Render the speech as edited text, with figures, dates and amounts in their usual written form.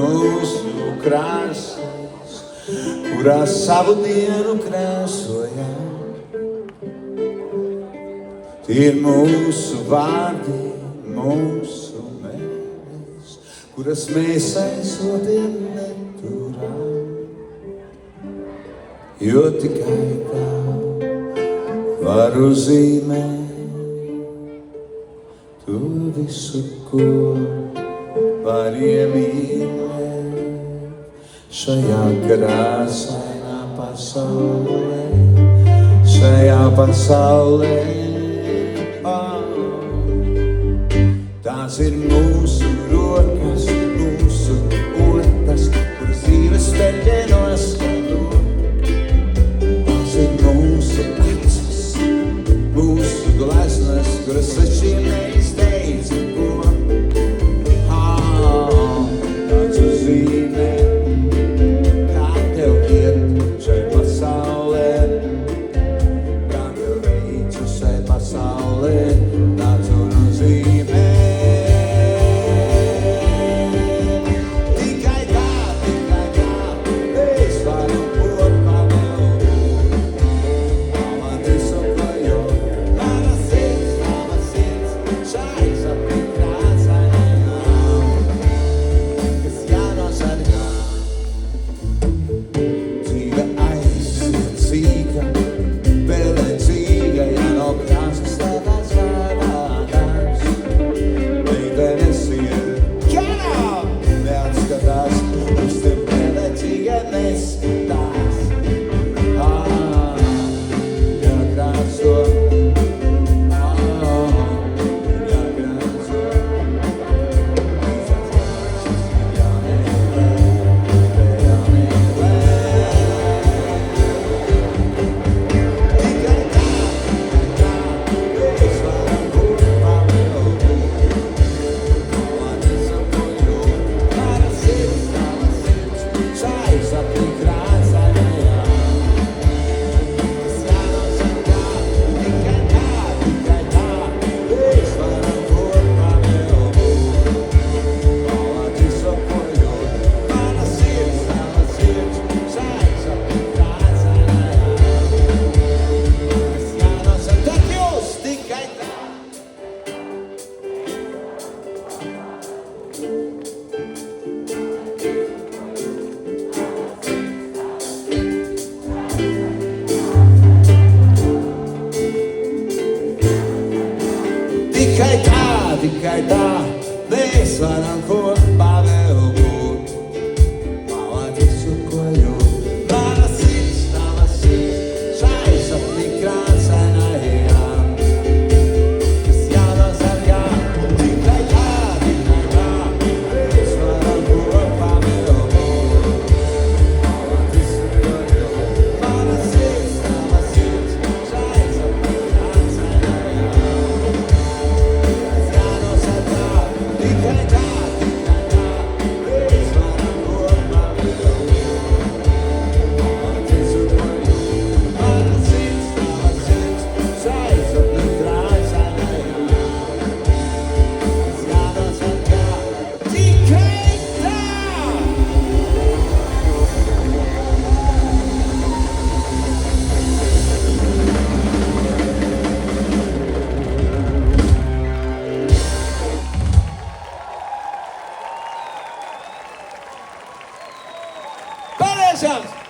mūsu krāsas, kurās savu dienu krāsojam. Tie ir mūsu vārdi, mūsu mēnes, kuras mēs aizsodiem neturam, jo tikai tā var uzzīmēt to visu, ko var iemīlēt šajā krāsainā pasaulē, šajā pasaulē. Tās ir mūsu rokas, mūsu otras, kuras dzīves peļķē noskalo. Tās ir mūsu acis, mūsu gleznas, kuras svešiem neizteica ko. Tāds uzzīmē, kā tev iet šai pasaulē, kā tev veicu šai pasaulē, tāds un uzzīmē. Tikai tā, mēs varam kopā vēl būt. Mālēt visu, ko jūt. Mana sirds, tava sirds, šai sapnī krāsainajām, kas jānosargā. Tikai tā, mēs varam kopā vēl būt. Mālēt visu, ko jūt. Mana sirds, tava sirds, šai sapnī krāsainajām. Paldies jums!